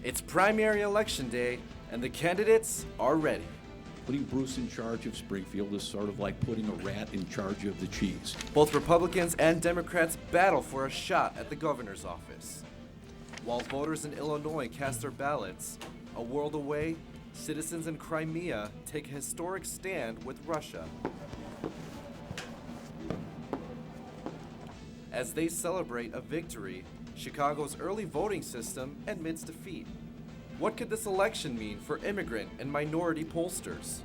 It's primary election day, and the candidates are ready. Putting Bruce in charge of Springfield is sort of like putting a rat in charge of the cheese. Both Republicans and Democrats battle for a shot at the governor's office. While voters in Illinois cast their ballots, a world away, citizens in Crimea take a historic stand with Russia. As they celebrate a victory, Chicago's early voting system admits defeat. What could this election mean for immigrant and minority pollsters?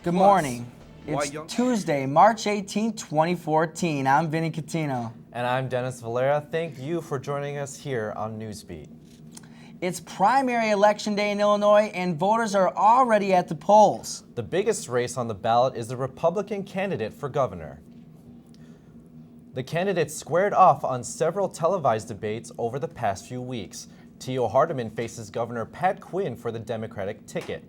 Good morning. It's Tuesday, March 18, 2014. I'm Vinny Catino. And I'm Dennis Valera. Thank you for joining us here on Newsbeat. It's primary election day in Illinois, and voters are already at the polls. The biggest race on the ballot is the Republican candidate for governor. The candidates squared off on several televised debates over the past few weeks. Theo Hardeman faces Governor Pat Quinn for the Democratic ticket.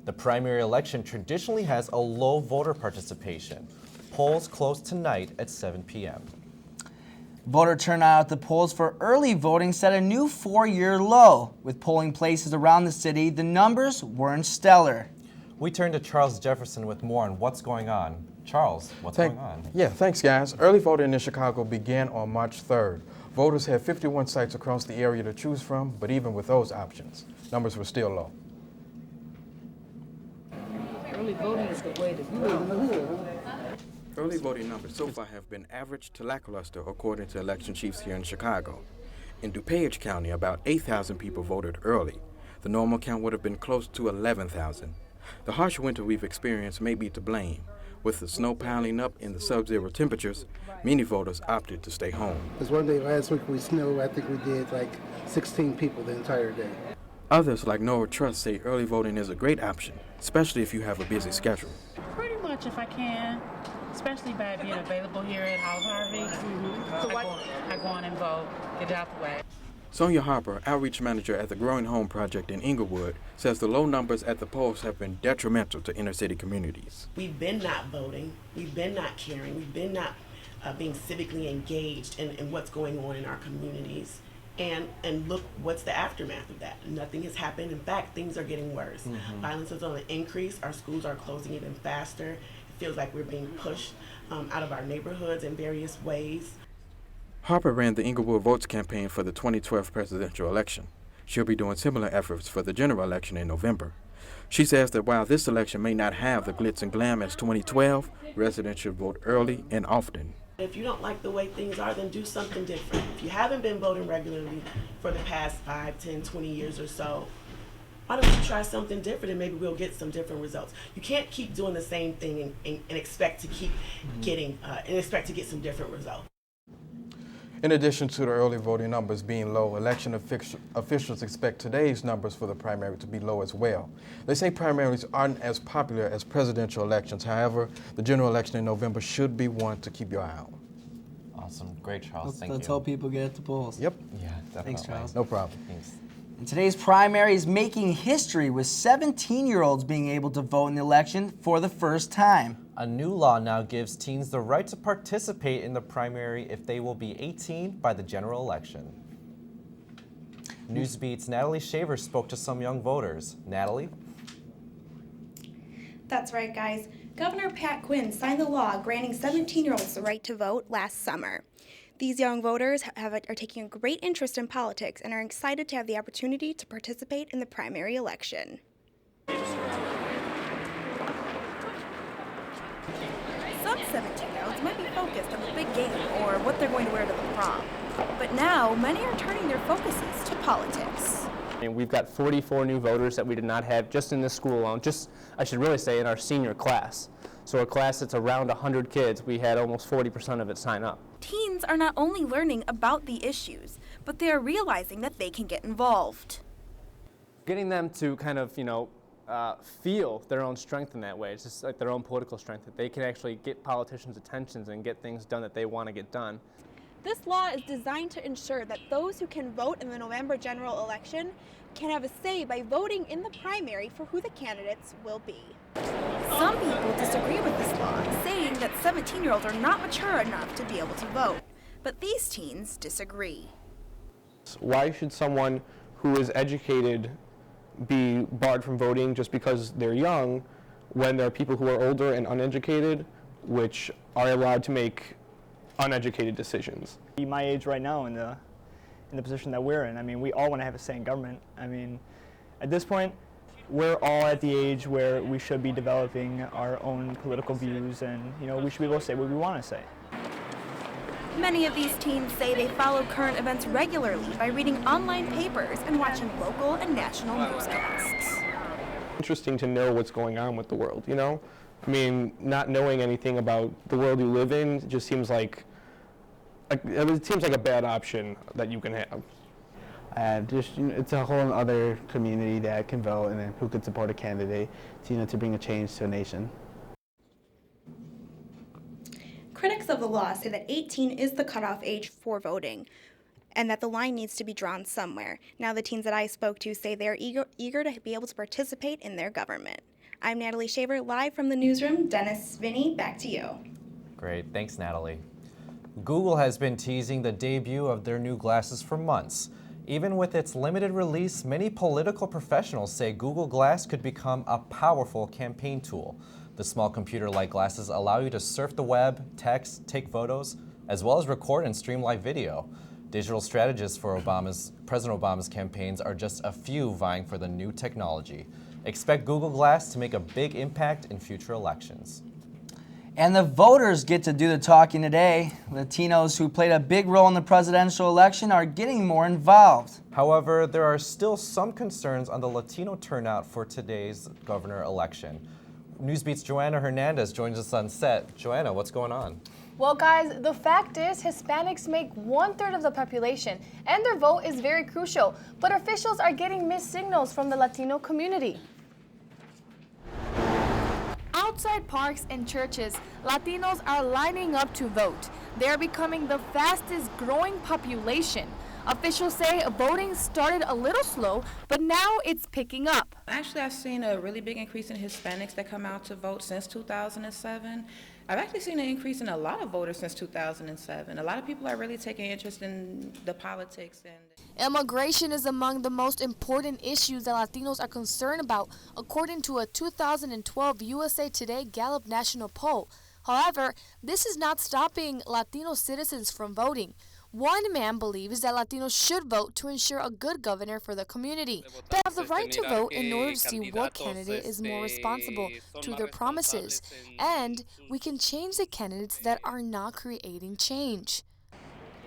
The primary election traditionally has a low voter participation. Polls close tonight at 7 p.m. Voter turnout at the polls for early voting set a new 4-year low. With polling places around the city, the numbers weren't stellar. We turn to Charles Jefferson with more on what's going on. Charles, what's going on? Yeah, thanks, guys. Early voting in Chicago began on March 3rd. Voters had 51 sites across the area to choose from, but even with those options, numbers were still low. Early voting is the way to go. Early voting numbers so far have been average to lackluster, according to election chiefs here in Chicago. In DuPage County, about 8,000 people voted early. The normal count would have been close to 11,000. The harsh winter we've experienced may be to blame. With the snow piling up in the sub-zero temperatures, many voters opted to stay home. Because one day last week we snowed, I think we did like 16 people the entire day. Others, like Nora Trust, say early voting is a great option, especially if you have a busy schedule. Pretty much if I can, especially by being available here at House Harvey. So I go on and vote, get it out the way. Sonia Harper, outreach manager at the Growing Home Project in Inglewood, says the low numbers at the polls have been detrimental to inner city communities. We've been not voting, we've been not caring, we've been not being civically engaged in what's going on in our communities. And look, what's the aftermath of that? Nothing has happened. In fact, things are getting worse. Violence is on an increase. Our schools are closing even faster. It feels like we're being pushed out of our neighborhoods in various ways. Harper ran the Inglewood Votes campaign for the 2012 presidential election. She'll be doing similar efforts for the general election in November. She says that while this election may not have the glitz and glam as 2012, residents should vote early and often. If you don't like the way things are, then do something different. If you haven't been voting regularly for the past 5, 10, 20 years or so, why don't you try something different and maybe we'll get some different results. You can't keep doing the same thing and expect to keep getting, and expect to get some different results. In addition to the early voting numbers being low, election officials expect today's numbers for the primary to be low as well. They say primaries aren't as popular as presidential elections. However, the general election in November should be one to keep your eye on. Awesome. Great, Charles. Thank you. Let's hope people get at the polls. Yep. Yeah, definitely. Thanks, Charles. No problem. Thanks. And today's primary is making history with 17-year-olds being able to vote in the election for the first time. A new law now gives teens the right to participate in the primary if they will be 18 by the general election. Newsbeat's Natalie Shaver spoke to some young voters. Natalie? That's right, guys. Governor Pat Quinn signed the law granting 17-year-olds the right to vote last summer. These young voters are taking a great interest in politics and are excited to have the opportunity to participate in the primary election. Some 17-year-olds might be focused on the big game or what they're going to wear to the prom. But now, many are turning their focuses to politics. And we've got 44 new voters that we did not have just in this school alone, I should really say in our senior class. So a class that's around 100 kids, we had almost 40% of it sign up. Teens are not only learning about the issues, but they are realizing that they can get involved. Getting them to kind of, feel their own strength in that way. It's just like their own political strength, that they can actually get politicians' attentions and get things done that they want to get done. This law is designed to ensure that those who can vote in the November general election can have a say by voting in the primary for who the candidates will be. Some people disagree with this law, saying that 17-year-olds are not mature enough to be able to vote. But these teens disagree. Why should someone who is educated be barred from voting just because they're young, when there are people who are older and uneducated, which are allowed to make uneducated decisions. My age right now in the position that we're in, I mean, we all want to have a say in government. I mean, at this point, we're all at the age where we should be developing our own political views, and we should be able to say what we want to say. Many of these teens say they follow current events regularly by reading online papers and watching local and national newscasts. Interesting to know what's going on with the world, I mean, not knowing anything about the world you live in just seems like a bad option that you can have. It's a whole other community that can vote and who could support a candidate to bring a change to a nation. Critics of the law say that 18 is the cutoff age for voting and that the line needs to be drawn somewhere. Now, the teens that I spoke to say they're eager to be able to participate in their government. I'm Natalie Shaver, live from the newsroom. Dennis, Vinny, back to you. Great, thanks Natalie. Google has been teasing the debut of their new glasses for months. Even with its limited release, many political professionals say Google Glass could become a powerful campaign tool. The small computer-like glasses allow you to surf the web, text, take photos, as well as record and stream live video. Digital strategists for President Obama's campaigns are just a few vying for the new technology. Expect Google Glass to make a big impact in future elections. And the voters get to do the talking today. Latinos who played a big role in the presidential election are getting more involved. However, there are still some concerns on the Latino turnout for today's governor election. Newsbeat's Joanna Hernandez joins us on set. Joanna, what's going on? Well, guys, the fact is Hispanics make 1/3 of the population, and their vote is very crucial. But officials are getting mixed signals from the Latino community. Outside parks and churches, Latinos are lining up to vote. They're becoming the fastest growing population. Officials say voting started a little slow, but now it's picking up. Actually, I've seen a really big increase in Hispanics that come out to vote since 2007. I've actually seen an increase in a lot of voters since 2007. A lot of people are really taking interest in the politics. Immigration is among the most important issues that Latinos are concerned about, according to a 2012 USA Today Gallup national poll. However, this is not stopping Latino citizens from voting. One man believes that Latinos should vote to ensure a good governor for the community. They have the right to vote in order to see what candidate is more responsible to their promises, and we can change the candidates that are not creating change.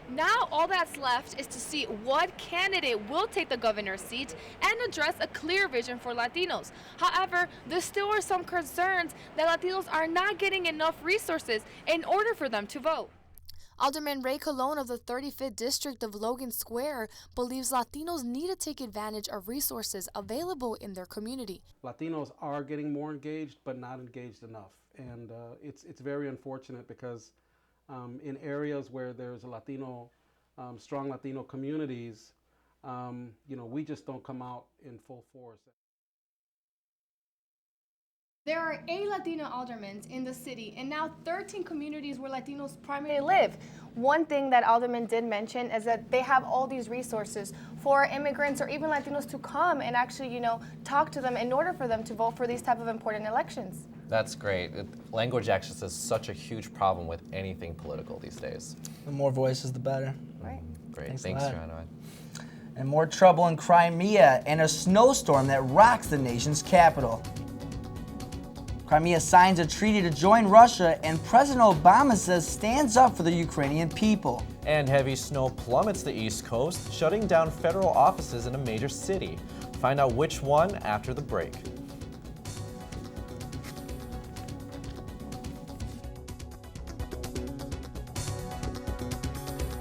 Now all that's left is to see what candidate will take the governor's seat and address a clear vision for Latinos. However, there still are some concerns that Latinos are not getting enough resources in order for them to vote. Alderman Ray Colon of the 35th District of Logan Square believes Latinos need to take advantage of resources available in their community. Latinos are getting more engaged, but not engaged enough. And it's very unfortunate because in areas where there's a strong Latino communities, we just don't come out in full force. There are 8 Latino aldermen in the city, and now 13 communities where Latinos primarily live. One thing that aldermen did mention is that they have all these resources for immigrants or even Latinos to come and actually, talk to them in order for them to vote for these type of important elections. That's great. Language access is such a huge problem with anything political these days. The more voices, the better. Right. Great. Thanks, Joanna. And more trouble in Crimea and a snowstorm that rocks the nation's capital. Crimea signs a treaty to join Russia, and President Obama says stands up for the Ukrainian people. And heavy snow plummets the East Coast, shutting down federal offices in a major city. Find out which one after the break.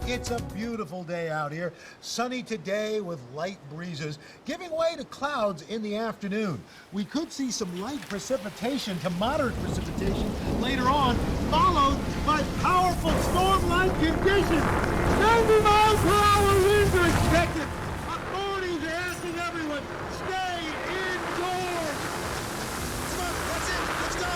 It's a beautiful day out here. Sunny today with light breezes, giving way to clouds in the afternoon. We could see some light precipitation to moderate precipitation later on, followed by powerful storm-like conditions. 90 miles per hour winds are expected. Authorities are asking everyone, stay indoors. Come on, that's it. Let's go.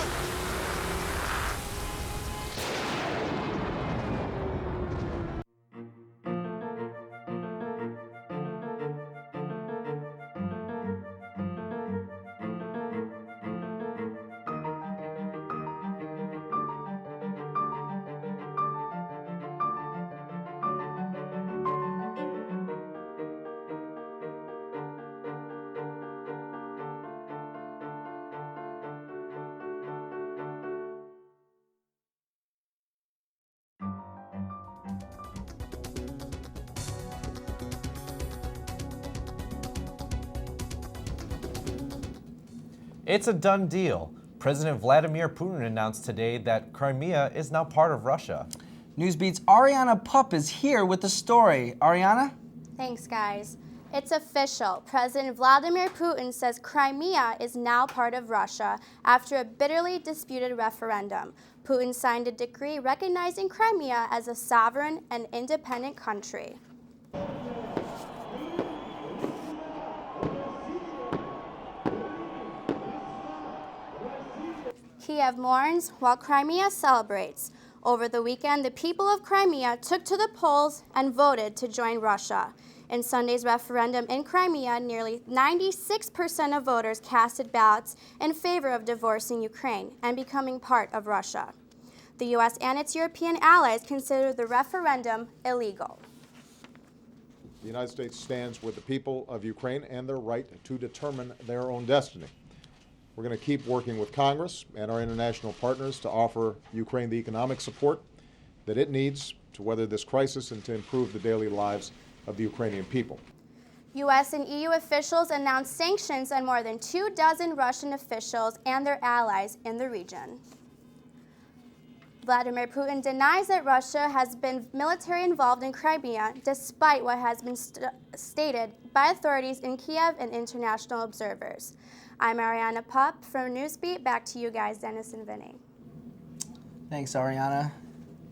It's a done deal. President Vladimir Putin announced today that Crimea is now part of Russia. Newsbeat's Ariana Pupp is here with the story. Ariana? Thanks, guys. It's official. President Vladimir Putin says Crimea is now part of Russia after a bitterly disputed referendum. Putin signed a decree recognizing Crimea as a sovereign and independent country. Kiev mourns while Crimea celebrates. Over the weekend, the people of Crimea took to the polls and voted to join Russia. In Sunday's referendum in Crimea, nearly 96% of voters casted ballots in favor of divorcing Ukraine and becoming part of Russia. The U.S. and its European allies consider the referendum illegal. The United States stands with the people of Ukraine and their right to determine their own destiny. We're going to keep working with Congress and our international partners to offer Ukraine the economic support that it needs to weather this crisis and to improve the daily lives of the Ukrainian people. U.S. and EU officials announced sanctions on more than 24 Russian officials and their allies in the region. Vladimir Putin denies that Russia has been military involved in Crimea, despite what has been stated by authorities in Kiev and international observers. I'm Ariana Pupp from Newsbeat. Back to you guys, Dennis and Vinny. Thanks, Ariana.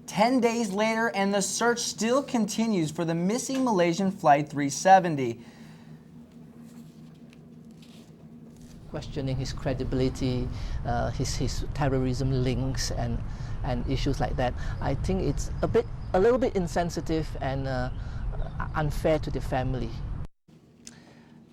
10 days later, and the search still continues for the missing Malaysian Flight 370. Questioning his credibility, his terrorism links, and issues like that. I think it's a little bit insensitive and unfair to the family.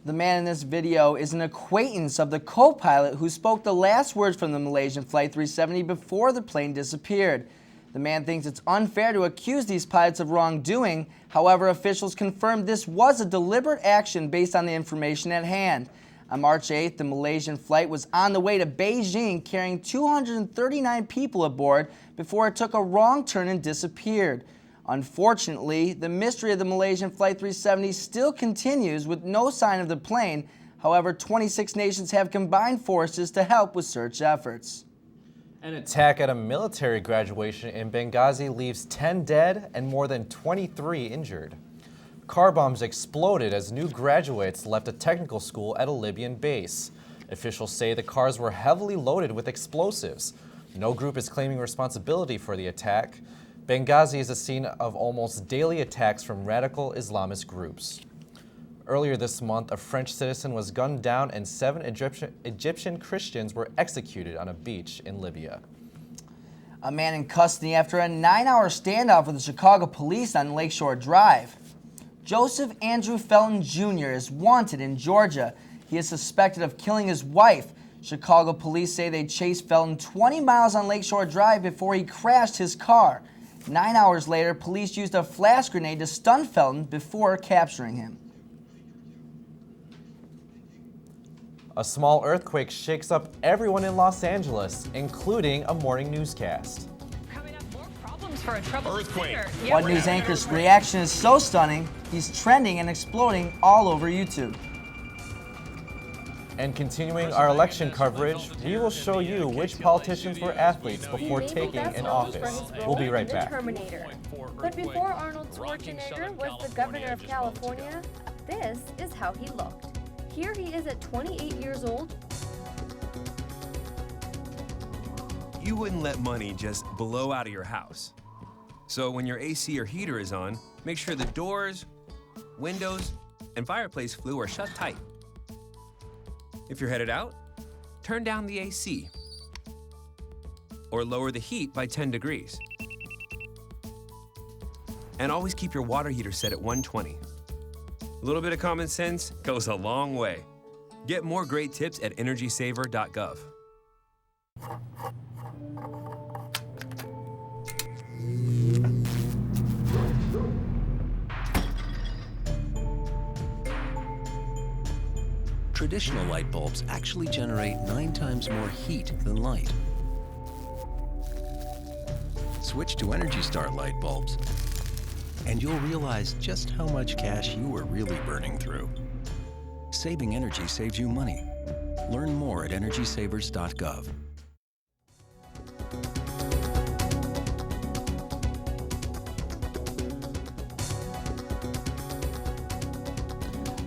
The man in this video is an acquaintance of the co-pilot who spoke the last words from the Malaysian Flight 370 before the plane disappeared. The man thinks it's unfair to accuse these pilots of wrongdoing. However, officials confirmed this was a deliberate action based on the information at hand. On March 8th, the Malaysian flight was on the way to Beijing carrying 239 people aboard before it took a wrong turn and disappeared. Unfortunately, the mystery of the Malaysian Flight 370 still continues with no sign of the plane. However, 26 nations have combined forces to help with search efforts. An attack at a military graduation in Benghazi leaves 10 dead and more than 23 injured. Car bombs exploded as new graduates left a technical school at a Libyan base. Officials say the cars were heavily loaded with explosives. No group is claiming responsibility for the attack. Benghazi is a scene of almost daily attacks from radical Islamist groups. Earlier this month, a French citizen was gunned down and 7 Egyptian Christians were executed on a beach in Libya. A man in custody after a 9-hour standoff with the Chicago police on Lakeshore Drive. Joseph Andrew Felton Jr. is wanted in Georgia. He is suspected of killing his wife. Chicago police say they chased Felton 20 miles on Lakeshore Drive before he crashed his car. 9 hours later, police used a flash grenade to stun Felton before capturing him. A small earthquake shakes up everyone in Los Angeles, including a morning newscast. For a troubled earthquake. One news anchor's reaction is so stunning, he's trending and exploding all over YouTube. And continuing our election coverage, we will show you which politicians were athletes before taking an office. We'll be right back. But before Arnold Schwarzenegger was the governor of California, this is how he looked. Here he is at 28 years old. You wouldn't let money just blow out of your house. So when your AC or heater is on, make sure the doors, windows, and fireplace flue are shut tight. If you're headed out, turn down the AC or lower the heat by 10 degrees. And always keep your water heater set at 120. A little bit of common sense goes a long way. Get more great tips at energysaver.gov. Traditional light bulbs actually generate 9 times more heat than light. Switch to Energy Star light bulbs, and you'll realize just how much cash you were really burning through. Saving energy saves you money. Learn more at energysavers.gov.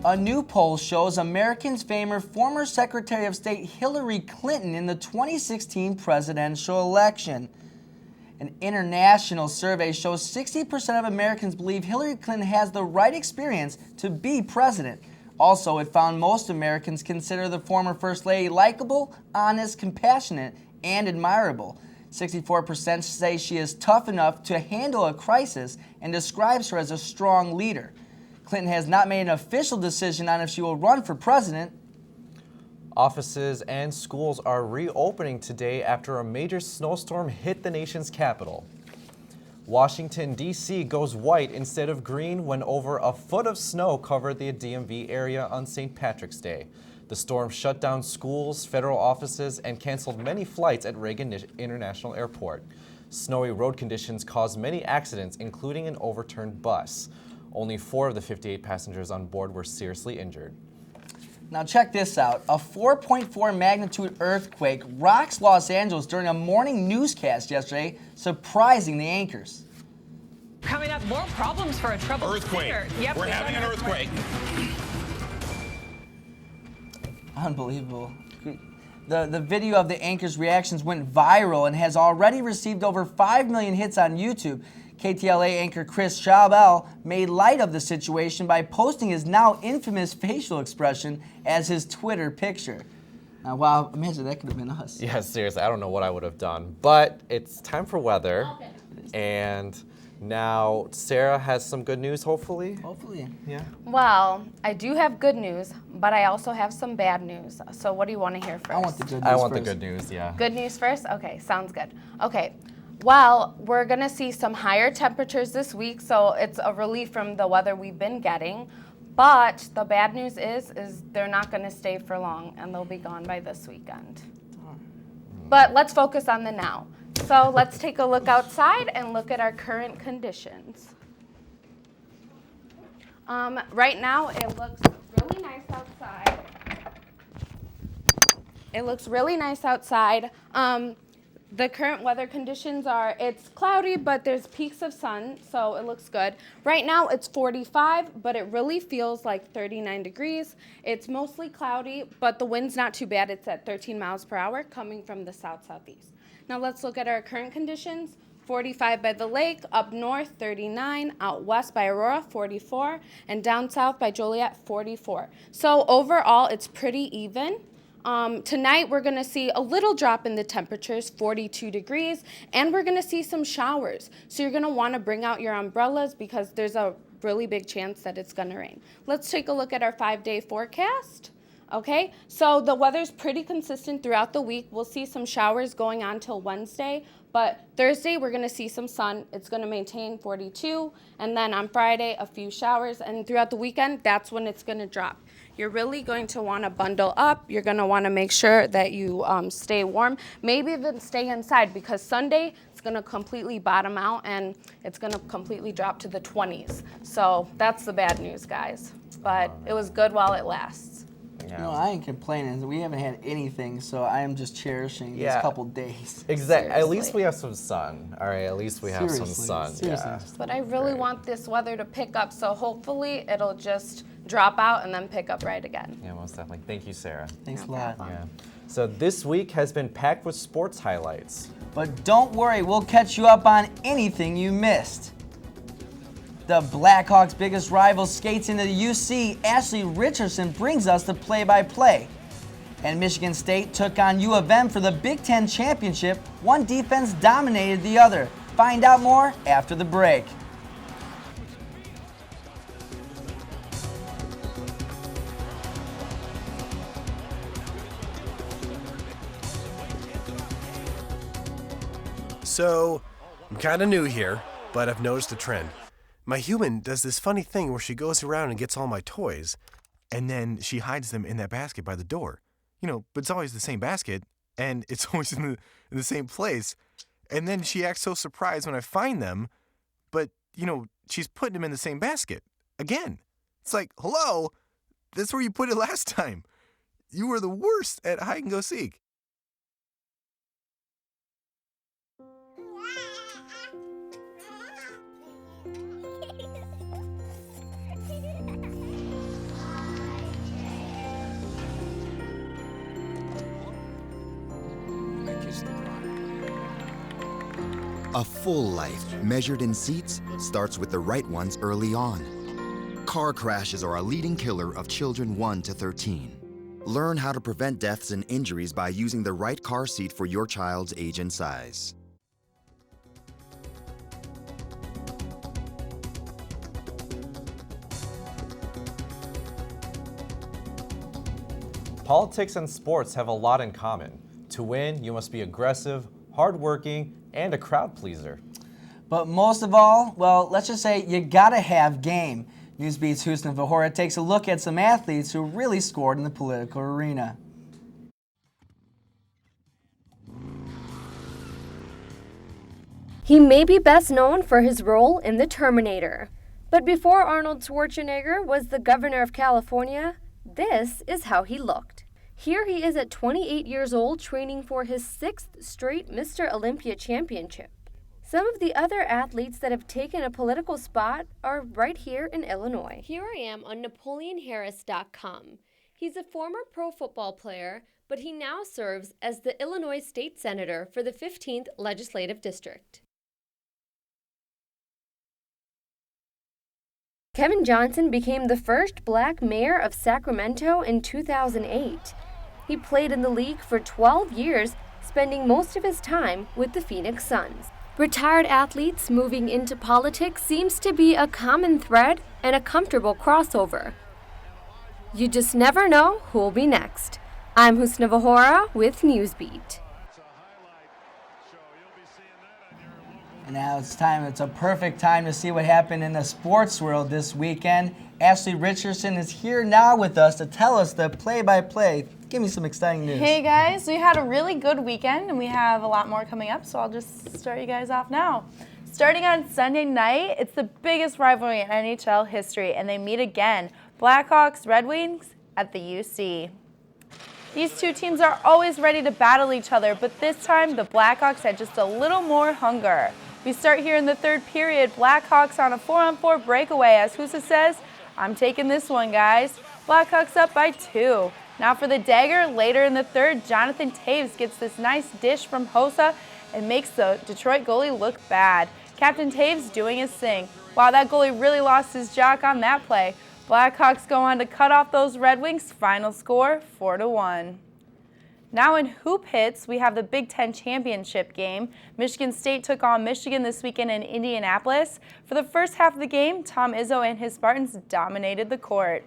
A new poll shows Americans favor former Secretary of State Hillary Clinton in the 2016 presidential election. An international survey shows 60% of Americans believe Hillary Clinton has the right experience to be president. Also, it found most Americans consider the former First Lady likable, honest, compassionate, and admirable. 64% say she is tough enough to handle a crisis and describes her as a strong leader. Clinton has not made an official decision on if she will run for president. Offices and schools are reopening today after a major snowstorm hit the nation's capital. Washington, D.C. goes white instead of green when over a foot of snow covered the DMV area on St. Patrick's Day. The storm shut down schools, federal offices, and canceled many flights at Reagan International Airport. Snowy road conditions caused many accidents, including an overturned bus. Only 4 of the 58 passengers on board were seriously injured. Now check this out. A 4.4 magnitude earthquake rocks Los Angeles during a morning newscast yesterday, surprising the anchors. Coming up, more problems for a troubled Earthquake. Yep, We're having an earthquake. Unbelievable. The video of the anchors' reactions went viral and has already received over 5 million hits on YouTube. KTLA anchor Chris Chabel made light of the situation by posting his now infamous facial expression as his Twitter picture. Now, wow, imagine that could have been us. Yeah, seriously, I don't know what I would have done. But it's time for weather. Okay. And now Sarah has some good news, hopefully. Hopefully. Yeah. Well, I do have good news, but I also have some bad news. So what do you want to hear first? I want the good news I want first. the good news, yeah. Good news first? Okay, sounds good. Okay. Well, we're going to see some higher temperatures this week, so it's a relief from the weather we've been getting. But the bad news is they're not going to stay for long, and they'll be gone by this weekend. But let's focus on the now. So let's take a look outside and look at our current conditions. Right now, it looks really nice outside. It looks really nice outside. The current weather conditions are, it's cloudy, but there's peaks of sun, so it looks good. Right now it's 45, but it really feels like 39 degrees. It's mostly cloudy, but the wind's not too bad. It's at 13 miles per hour coming from the south-southeast. Now let's look at our current conditions. 45 by the lake, up north 39, out west by Aurora 44, and down south by Joliet 44. So overall it's pretty even. Tonight we're going to see a little drop in the temperatures, 42 degrees, and we're going to see some showers. So you're going to want to bring out your umbrellas because there's a really big chance that it's going to rain. Let's take a look at our 5-day forecast. Okay, so the weather's pretty consistent throughout the week. We'll see some showers going on till Wednesday, but Thursday we're going to see some sun. It's going to maintain 42, and then on Friday a few showers, and throughout the weekend that's when it's going to drop. You're really going to want to bundle up. You're going to want to make sure that you stay warm. Maybe even stay inside because Sunday it's going to completely bottom out and it's going to completely drop to the 20s. So that's the bad news, guys. But it was good while it lasts. Yeah. No, I ain't complaining. We haven't had anything, so I am just cherishing these couple days. Exactly. At least we have some sun. All right, at least we have some sun. Seriously. Yeah. But I really want this weather to pick up, so hopefully it'll just drop out and then pick up right again. Yeah, most definitely. Thank you, Sarah. Thanks a lot. Yeah. So this week has been packed with sports highlights. But don't worry, we'll catch you up on anything you missed. The Blackhawks' biggest rival skates into the UC. Ashley Richardson brings us the play-by-play. And Michigan State took on U of M for the Big Ten Championship. One defense dominated the other. Find out more after the break. So, I'm kind of new here, but I've noticed a trend. My human does this funny thing where she goes around and gets all my toys, and then she hides them in that basket by the door. You know, but it's always the same basket, and it's always in the same place. And then she acts so surprised when I find them, but, you know, she's putting them in the same basket. Again. It's like, hello, that's where you put it last time. You were the worst at hide and go seek. A full life, measured in seats, starts with the right ones early on. Car crashes are a leading killer of children 1 to 13. Learn how to prevent deaths and injuries by using the right car seat for your child's age and size. Politics and sports have a lot in common. To win, you must be aggressive, hardworking, and a crowd pleaser. But most of all, well, let's just say you gotta have game. Newsbeat's Husna Vahora takes a look at some athletes who really scored in the political arena. He may be best known for his role in The Terminator. But before Arnold Schwarzenegger was the governor of California, this is how he looked. Here he is at 28 years old, training for his 6th straight Mr. Olympia championship. Some of the other athletes that have taken a political spot are right here in Illinois. Here I am on NapoleonHarris.com. He's a former pro football player, but he now serves as the Illinois State Senator for the 15th Legislative District. Kevin Johnson became the first black mayor of Sacramento in 2008. He played in the league for 12 years, spending most of his time with the Phoenix Suns. Retired athletes moving into politics seems to be a common thread and a comfortable crossover. You just never know who'll be next. I'm Husna Vahora with Newsbeat. And now it's time. It's a perfect time to see what happened in the sports world this weekend. Ashley Richardson is here now with us to tell us the play-by-play. Give me some exciting news. Hey guys, we had a really good weekend and we have a lot more coming up, so I'll just start you guys off now. Starting on Sunday night, it's the biggest rivalry in NHL history, and they meet again. Blackhawks, Red Wings at the UC. These two teams are always ready to battle each other, but this time the Blackhawks had just a little more hunger. We start here in the third period. Blackhawks on a 4-on-4 breakaway. As Husa says, I'm taking this one, guys. Blackhawks up by 2. Now for the dagger, later in the third, Jonathan Taves gets this nice dish from Hossa and makes the Detroit goalie look bad. Captain Taves doing his thing. Wow, that goalie really lost his jock on that play. Blackhawks go on to cut off those Red Wings. Final score, 4-1. Now in hoop hits, we have the Big Ten championship game. Michigan State took on Michigan this weekend in Indianapolis. For the first half of the game, Tom Izzo and his Spartans dominated the court.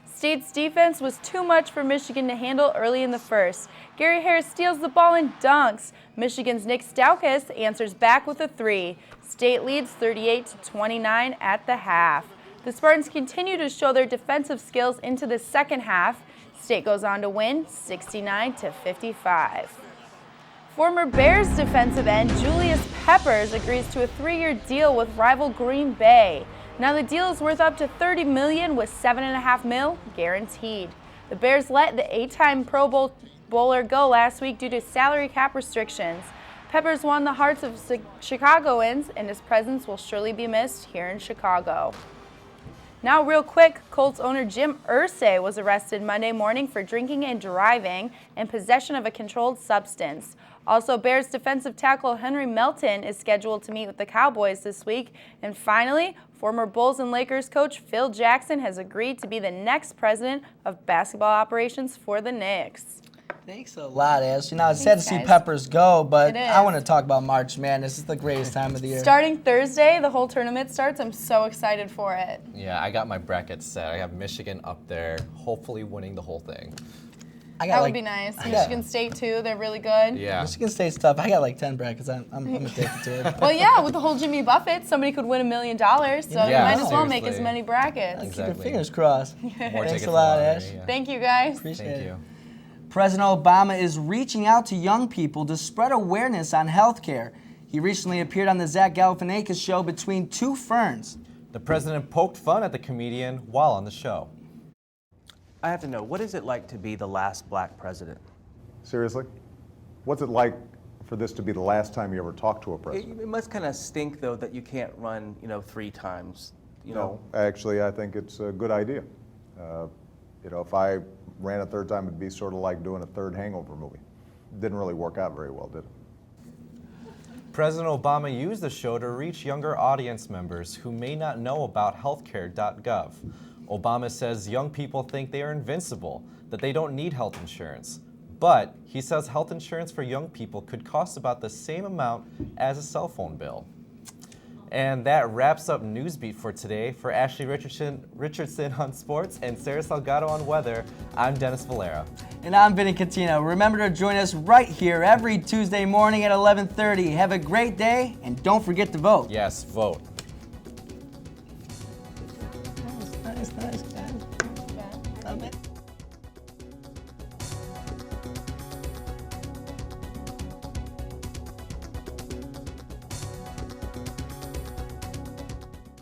State's defense was too much for Michigan to handle early in the first. Gary Harris steals the ball and dunks. Michigan's Nick Stauskas answers back with a 3. State leads 38-29 at the half. The Spartans continue to show their defensive skills into the second half. State goes on to win 69-55. Former Bears defensive end Julius Peppers agrees to a 3-year deal with rival Green Bay. Now the deal is worth up to $30 million with $7.5 million guaranteed. The Bears let the 8-time Pro Bowler go last week due to salary cap restrictions. Peppers won the hearts of Chicagoans, and his presence will surely be missed here in Chicago. Now real quick, Colts owner Jim Irsay was arrested Monday morning for drinking and driving and possession of a controlled substance. Also, Bears defensive tackle Henry Melton is scheduled to meet with the Cowboys this week. And finally, former Bulls and Lakers coach Phil Jackson has agreed to be the next president of basketball operations for the Knicks. Thanks a lot, Ash. You know, it's sad to see Peppers go, but I want to talk about March Madness. It's the greatest time of the year. Starting Thursday, the whole tournament starts. I'm so excited for it. Yeah, I got my bracket set. I have Michigan up there, hopefully winning the whole thing. That would be nice. Michigan State, too. They're really good. Yeah. Michigan State's tough. I got like 10 brackets. I'm addicted to it. Well, yeah, with the whole Jimmy Buffett, somebody could win $1 million, so you might as well make as many brackets. Keep your fingers crossed. More Thanks a lot, Ash. Thank you, guys. Appreciate it. President Obama is reaching out to young people to spread awareness on health care. He recently appeared on the Zach Galifianakis show Between Two Ferns. The president poked fun at the comedian while on the show. I have to know, what is it like to be the last black president? Seriously? What's it like for this to be the last time you ever talked to a president? It must kind of stink, though, that you can't run, 3 times. No, actually, I think it's a good idea. If I ran a third time, it'd be sort of like doing a third Hangover movie. Didn't really work out very well, did it? President Obama used the show to reach younger audience members who may not know about healthcare.gov. Obama says young people think they are invincible, that they don't need health insurance. But he says health insurance for young people could cost about the same amount as a cell phone bill. And that wraps up Newsbeat for today. For Ashley Richardson on sports and Sarah Salgado on weather, I'm Dennis Valera. And I'm Vinny Catino. Remember to join us right here every Tuesday morning at 11:30. Have a great day, and don't forget to vote. Yes, vote.